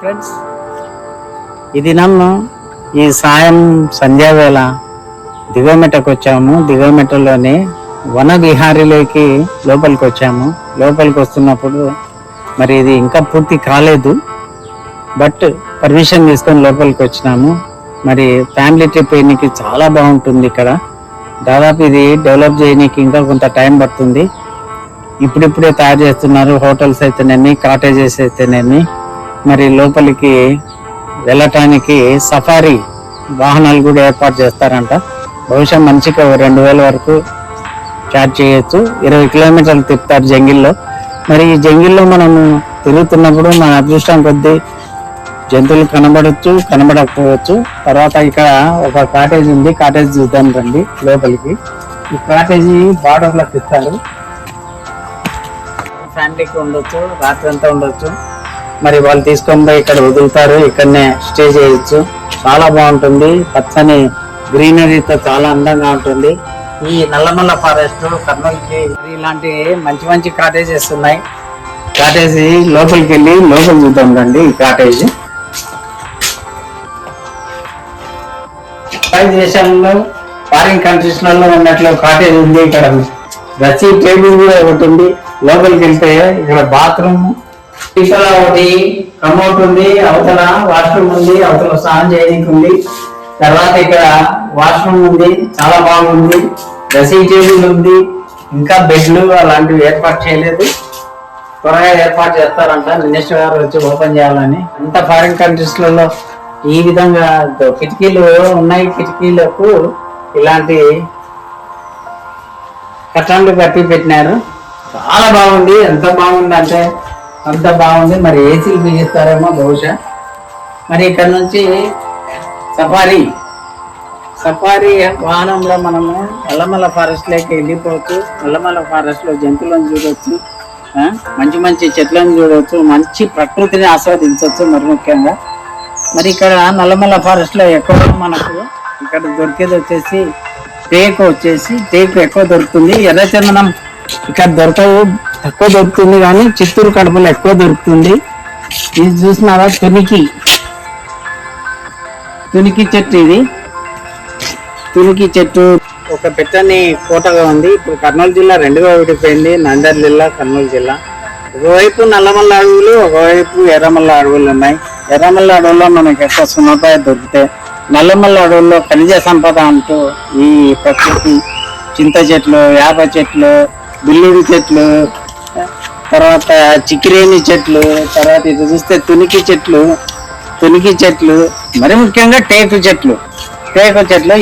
Friends, ఇది నన్ను ఈ సాయం సంధ్యావేళ దిగోమెటకు వచ్చాము. దిగోమెటలోని వన విహారీలోకి లోపలికి వచ్చాము. లోపలికి వస్తున్నప్పుడు మరి ఇది ఇంకా పూర్తి కాలేదు, బట్ పర్మిషన్ తీసుకొని లోపలికి వచ్చినాము. మరి ఫ్యామిలీ ట్రిప్ వేయడానికి చాలా బాగుంటుంది. ఇక్కడ దాదాపు ఇది డెవలప్ చేయడానికి ఇంకా కొంత టైం పడుతుంది. ఇప్పుడిప్పుడే తయారు చేస్తున్నారు. హోటల్స్ అయితేనేమి, కాటేజెస్ అయితేనేమి. మరి లోపలికి వెళ్ళటానికి సఫారీ వాహనాలు కూడా ఏర్పాటు చేస్తారంట. బహుశా మనిషికి 2000 వరకు చార్జ్ చేయొచ్చు. 20 కిలోమీటర్లు తిప్పుతారు జంగిల్లో. మరి ఈ జంగిల్లో మనము తిరుగుతున్నప్పుడు మన అదృష్టం కొద్దీ జంతువులు కనబడచ్చు, కనబడకపోవచ్చు. తర్వాత ఇక్కడ ఒక కాటేజ్ ఉంది, కాటేజ్ చూద్దాం రండి లోపలికి. ఈ కాటేజీ బార్డర్లోకి ఇస్తారు. ఫ్యామిలీకి ఉండొచ్చు, రాత్రి అంతా ఉండొచ్చు. మరి వాళ్ళు తీసుకొని పోయి ఇక్కడ వదులుతారు, ఇక్కడనే స్టే చేయొచ్చు. చాలా బాగుంటుంది. పచ్చని గ్రీనరీతో చాలా అందంగా ఉంటుంది. ఈ నల్లమల్ల ఫారెస్ట్ కర్నూలుకి ఇలాంటి మంచి మంచి కాటేజెస్ ఉన్నాయి. కాటేజీ లోపలికి వెళ్ళి లోపల చూద్దాం రండి. ఈ కాటేజీ దేశాల్లో, ఫారిన్ కంట్రీస్ లలో ఉన్నట్లు కాటేజ్ ఉంది. ఇక్కడ రసీ టేబుల్ కూడా ఒకటి ఉంది. లోపలికి వెళ్తే ఇక్కడ బాత్రూమ్, ఇక్కడ ఒకటి కమౌట్ ఉంది, అవతల వాష్రూమ్ ఉంది, అవతల స్నానం చేయడానికి ఉంది. తర్వాత ఇక్కడ వాష్రూమ్ ఉంది, చాలా బాగుంది. డ్రెస్సింగ్ టేబుల్ ఉంది. ఇంకా బెడ్లు అలాంటివి ఏర్పాటు చేయలేదు, త్వరగా ఏర్పాటు చేస్తారంట. మినిస్టర్ గారు వచ్చి ఓపెన్ చేయాలని. అంత ఫారిన్ కంట్రీస్ లలో ఈ విధంగా కిటికీలు ఉన్నాయి. కిటికీలకు ఇలాంటి కట్టన్లు కట్టి పెట్టినారు. చాలా బాగుంది. ఎంత బాగుంది అంటే అంత బాగుంది. మరి ఏసీలు బిగిస్తారేమో బహుశా. మరి ఇక్కడ నుంచి సఫారీ వాహనంలో మనము నల్లమల్ల ఫారెస్ట్ లోకి వెళ్ళిపోవచ్చు. నల్లమల్ల ఫారెస్ట్ లో జంతువులను చూడవచ్చు, మంచి మంచి చెట్లను చూడవచ్చు, మంచి ప్రకృతిని ఆస్వాదించవచ్చు. మరి ముఖ్యంగా మరి ఇక్కడ నల్లమల్ల ఫారెస్ట్ లో ఎక్కువ మనకు ఇక్కడ దొరికేది వచ్చేసి టేకు ఎక్కువ దొరుకుతుంది. ఎర్రచందనం ఇక్కడ దొరకవు, తక్కువ దొరుకుతుంది. కానీ చిత్తూరు కడపలో ఎక్కువ దొరుకుతుంది. ఇది చూసినారా, తునికి చెట్టు. ఇది తునికి చెట్టు ఒక పెట్టని కోటగా ఉంది. ఇప్పుడు కర్నూలు జిల్లా 2గా విడిపోయింది. నంద్యాల జిల్లా, కర్నూలు జిల్లా. ఒకవైపు నల్లమల్ల అడవులు, ఒకవైపు ఎర్రమల్ల అడవులు ఉన్నాయి. ఎర్రమల్ల అడవుల్లో మనకి ఎక్కువ సున్నపాయ దొరికితే, నల్లమల్ల అడవుల్లో ఖనిజ సంపద అంటూ ఈ ప్రకృతి, చింత చెట్లు, వేప చెట్లు, బిల్లుడి చెట్లు, తర్వాత చిక్కిరేణి చెట్లు, తర్వాత ఇది చూస్తే తునికి చెట్లు, మరి ముఖ్యంగా టేకు చెట్లు.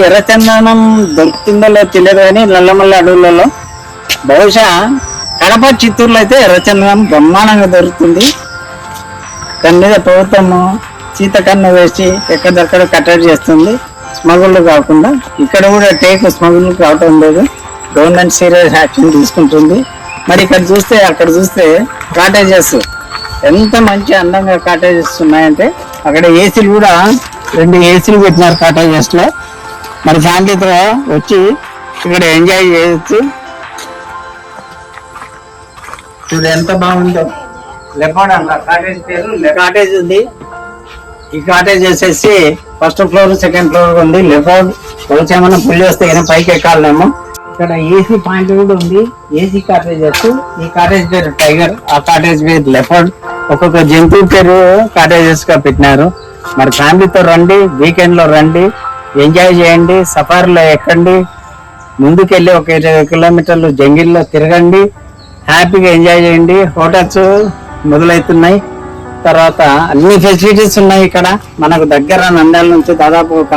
ఎర్రచందనం దొరుకుతుందో లేదో తెలియదు, కానీ నల్లమల్ల అడవులలో బహుశా కడప, చిత్తూరులో అయితే ఎర్రచందనం బ్రహ్మాండంగా దొరుకుతుంది. దాని మీద ప్రభుత్వము సీతకన్ను వేసి ఎక్కడెక్కడ కట్టడి చేస్తుంది, స్మగుళ్ళు కాకుండా. ఇక్కడ కూడా టేకు స్మగుళ్ళు కావటం లేదు. గవర్నమెంట్ సీరియస్ యాక్షన్ తీసుకుంటుంది. మరి అక్కడ చూస్తే కాటేజెస్ ఎంత మంచి అందంగా కాటేజెస్ ఉన్నాయంటే, అక్కడ ఏసీలు కూడా 2 ఏసీలు పెట్టినారు కాటేజెస్ లో. మరి ఫ్యామిలీతో వచ్చి ఇక్కడ ఎంజాయ్ చేయొచ్చు. ఇది ఎంత బాగుందో. లెపాడ్ అంట కాటేజ్ పేరు. కాటేజ్ ఉంది. ఈ కాటేజ్ వచ్చేసి ఫస్ట్ ఫ్లోర్, సెకండ్ ఫ్లోర్ ఉంది. లెపాడ్ బహుశా ఏమన్నా పుల్లి వస్తే ఏమైనా పైకి ఎక్కాలేమో. ఇక్కడ ఏసీ పాయింట్ కూడా ఉంది. AC cottages. ఈ కాటేజ్ పేరు టైగర్, ఆ కాటేజ్ పేరు లెపర్డ్. ఒక్కొక్క జంతువు పేరు కాటేజెస్ గా పెట్టినారు. మరి ఫ్యామిలీతో రండి, వీకెండ్ లో రండి, ఎంజాయ్ చేయండి. సఫారీలో ఎక్కండి, ముందుకెళ్ళి ఒక 20 కిలోమీటర్లు జంగిల్లో తిరగండి, హ్యాపీగా ఎంజాయ్ చేయండి. హోటల్స్ మొదలవుతున్నాయి. తర్వాత అన్ని ఫెసిలిటీస్ ఉన్నాయి ఇక్కడ. మనకు దగ్గర నంద్యాల నుంచి దాదాపు ఒక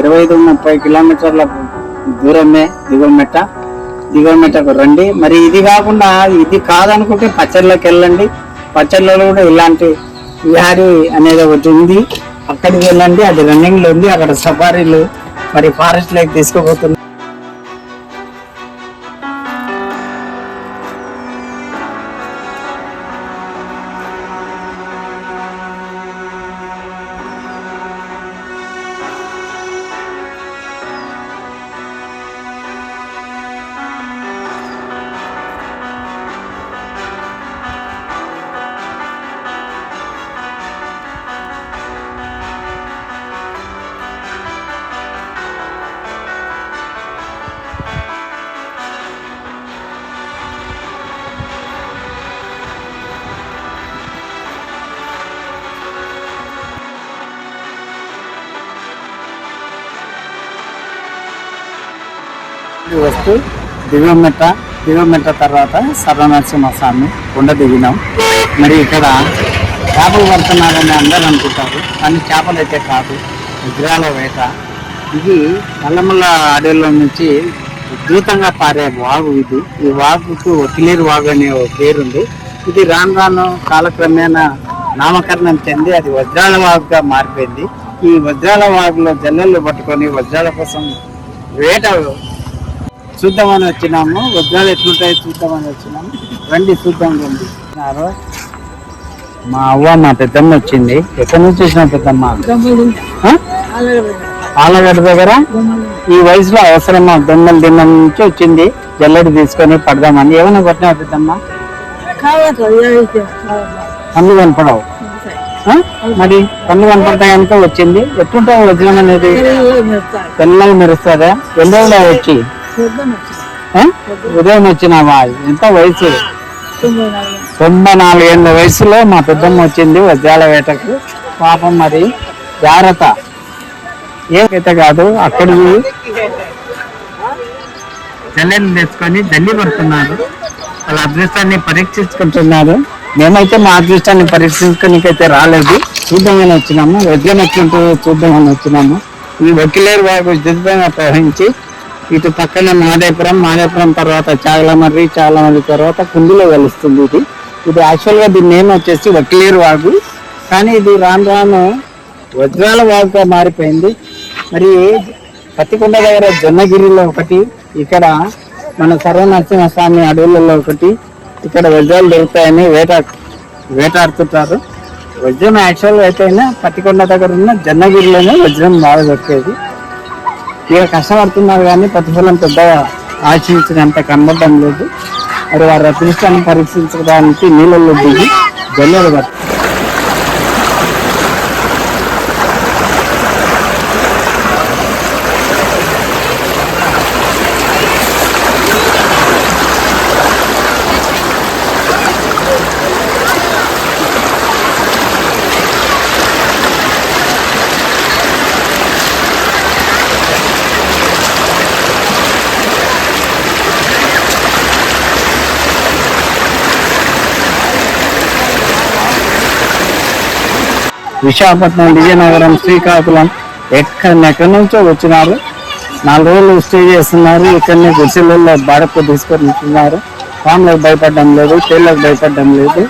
25-30 కిలోమీటర్ల దూరమే దిగోమెటకు రండి. మరి ఇది కాకుండా, ఇది కాదనుకుంటే పచ్చళ్ళకి వెళ్ళండి. పచ్చళ్ళలో కూడా ఇలాంటి విహారీ అనేది ఒకటి ఉంది. అక్కడికి వెళ్ళండి, అది రన్నింగ్ లో ఉంది. అక్కడ సఫారీలు మరి ఫారెస్ట్ లైక్ తీసుకుపోతుంది. కొండకి వస్తూ దివ్యమెట్ట తర్వాత సర్వనరసింహస్వామి కొండ దిగినాం. మరి ఇక్కడ చేపలు పడుతున్నారని అందరూ అనుకుంటారు, కానీ చేపలు అయితే కాదు, వజ్రాల వేట. ఇది నల్లమల్ల అడవుల్లో నుంచి ఉధృతంగా పారే వాగు. ఈ వాగుకు ఒకిలేరు వాగు అనే పేరుంది. ఇది రాను కాలక్రమేణా నామకరణం చెంది అది వజ్రాల వాగుగా మారిపోయింది. ఈ వజ్రాల వాగులో జల్లెళ్ళు పట్టుకొని వజ్రాల కోసం వేట చూద్దామని వచ్చినాము. వజ్రాలు ఎట్లుంటాయో చూద్దామని వచ్చినాము. రండి చూద్దాం. రండి. మా అవ్వ మా పెద్దమ్మ వచ్చింది. ఎక్కడి నుంచి వచ్చిన పెద్దమ్మ? ఆలగడ్డ దగ్గర. ఈ వయసులో అవసరమా? దొమ్మల దిన్నం నుంచి వచ్చింది. జల్లెడు తీసుకొని పడదామని. ఏమైనా కొట్టినా పెద్దమ్మ? పండ్లు కనపడవు. మరి పండ్లు కనపడతాయంటే వచ్చింది. ఎట్లుంటావు వజ్రం అనేది? తెల్లగా మెరుస్తుందా? ఎన్ని రోజులు వచ్చి? ఉదయం వచ్చినావా? ఎంత వయసు? 94 ఏళ్ళ వయసులో మా పెద్దమ్మ వచ్చింది వజ్రాల వేటకు. పాపం మరి జాగ్రత్త. ఏకైతే కాదు, అక్కడికి జల్లెలు తెచ్చుకొని జల్లి పడుతున్నారు. వాళ్ళ అదృష్టాన్ని పరీక్షించుకుంటున్నారు. మేమైతే మా అదృష్టాన్ని పరీక్షించుకోనికైతే రాలేదు. చూద్దామని వచ్చినాము. వజ్రం ఎట్లుంటుందో చూద్దామని వచ్చినాము. ఈ వకిలేరు వాగు దిగ్భంగా ప్రవహించి ఇటు పక్కన మాదేపురం తర్వాత చాగలమర్రి తర్వాత కుండిలో కలుస్తుంది. ఇది యాక్చువల్గా దీని నేమ్ వచ్చేసి వకిలేరు వాగు, కానీ ఇది రాను వజ్రాల వాగుగా మారిపోయింది. మరి పత్తికొండ దగ్గర జొన్నగిరిలో ఒకటి, ఇక్కడ మన సర్వనరసింహస్వామి అడవులలో ఒకటి. ఇక్కడ వజ్రాలు దొరుకుతాయని వేటాడుతుంటారు. వజ్రం యాక్చువల్గా అయితే పత్తికొండ దగ్గర ఉన్న జొన్నగిరిలోనే వజ్రం బాగా దొరికేది. ఇక కష్టపడుతున్నారు, కానీ ప్రతిఫలం పెద్దగా ఆశించినంత కనబడడం లేదు. మరి వారి అదృష్టాన్ని పరీక్షించడానికి నీళ్ళల్లో దిగి జల్లెలు పడుతుంది. విశాఖపట్నం, విజయనగరం, శ్రీకాకుళం ఎక్కడి నుంచో వచ్చినారు. 4 రోజులు స్టే చేస్తున్నారు. ఇక్కడనే గుడిసెలలో బాడకు తీసుకొని ఉంటున్నారు. పాములకు భయపడడం లేదు, తేళ్లకు భయపడడం లేదు.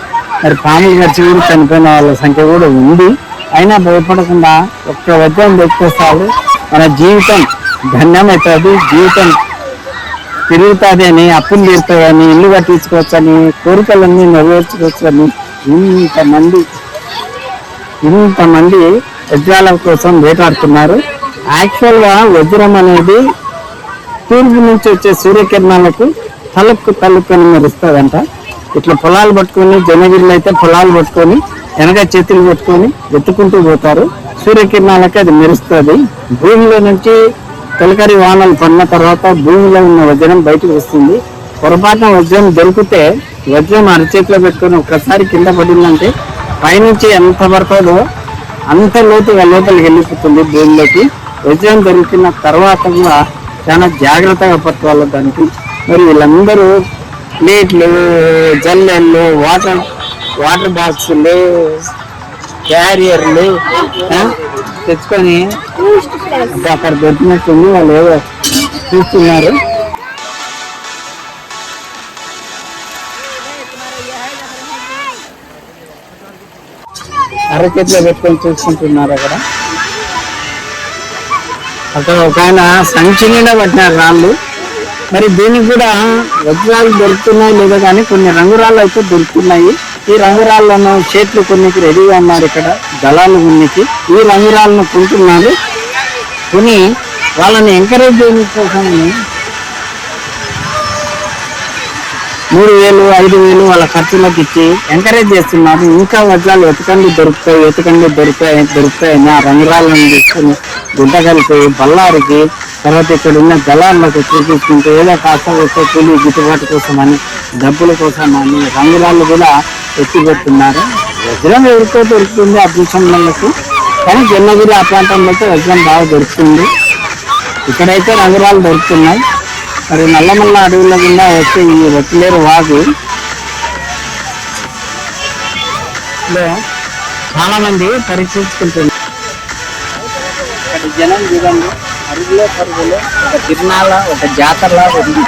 మరి పాములు గడిచి కూడా చనిపోయిన వాళ్ళ సంఖ్య కూడా ఉంది. అయినా భయపడకుండా ఒక్క వజ్రం తెచ్చేస్తారు. మన జీవితం ధన్యమవుతుంది, జీవితం తిరుగుతుంది అని, అప్పులు తీరుతాయని, ఇల్లు కట్టించుకోవచ్చని, కోరికలన్నీ నెరవేర్చుకోవచ్చని ఇంతమంది వజ్రాల కోసం వేటాడుతున్నారు. యాక్చువల్గా వజ్రం అనేది తూర్పు నుంచి వచ్చే సూర్యకిరణాలకు తలుపుని మెరుస్తుందంట. ఇట్లా పొలాలు పట్టుకొని, జనగిరిలో అయితే పొలాలు పట్టుకొని వెనక చేతులు పెట్టుకొని వెతుకుంటూ పోతారు. సూర్యకిరణాలకి అది మెరుస్తుంది. భూమిలో నుంచి తొలకరి వానలు పడిన తర్వాత భూమిలో ఉన్న వజ్రం బయటకు వస్తుంది. పొరపాటున వజ్రం దొరికితే వజ్రం అరచేతిలో పెట్టుకొని ఒక్కసారి కింద పడిందంటే పైనుంచి ఎంత పడుతుందో అంత లోతుగా లోపలికి వెళ్ళిపోతుంది భూమిలోకి. వజ్రం దొరికిన తర్వాత కూడా చాలా జాగ్రత్తగా పట్టుకోవాలి దానికి. మరి వీళ్ళందరూ ప్లేట్లు, జల్లెళ్ళు, వాటర్ బాక్సులు, క్యారియర్లు తెచ్చుకొని అక్కడ దొరికినట్టుంది. వాళ్ళు ఏదో చూస్తున్నారు. అరచేతిలో పెట్టుకొని చూసుకుంటున్నారు. అక్కడ ఒక ఆయన సంచి నిండా పట్టినారు రాళ్ళు. మరి దీనికి కూడా వజ్రాలు దొరుకుతున్నాయి లేదా కానీ కొన్ని రంగురాళ్ళు అయితే దొరుకుతున్నాయి. ఈ రంగురాళ్ళను చేతులు కొన్నికి రెడీగా ఉన్నారు. ఇక్కడ దళాలు కొన్నికి ఈ రంగురాళ్ళను కొంటున్నారు. కొని వాళ్ళని ఎంకరేజ్ చేయడం కోసం 3,000, 5,000 వాళ్ళ ఖర్చులకు ఇచ్చి ఎంకరేజ్ చేస్తున్నారు. ఇంకా వజ్రాలు వెతకండి దొరుకుతాయని ఆ రంగురాళ్ళను తీసుకుని గుంటగలికి, బళ్ళారికి, తర్వాత ఇక్కడ ఉన్న దళాలకు చూపించుకుంటూ ఏదో కాస్త వచ్చే కూలి గిట్టుబాటు కోసమని, డబ్బుల కోసమని రంగురాళ్ళు కూడా ఎత్తిపెడుతున్నారు. వజ్రం ఎవరికో దొరుకుతుంది అదృష్టంలకు, కానీ జొన్నగిరి ఆ ప్రాంతంలో అయితే వజ్రం బాగా దొరుకుతుంది. ఇక్కడైతే రంగురాళ్ళు దొరుకుతున్నాయి. మరి నల్లమల్ల అడవుల కింద వచ్చే ఈ రొట్టెలేరు వాగు చాలా మంది పరీక్షించుకుంటున్నారు. ఇక్కడ జనం చూడండి, అరుగులో పరుగులో ఒక తిరునాళ్ళ ఒక జాతరలా ఉంది.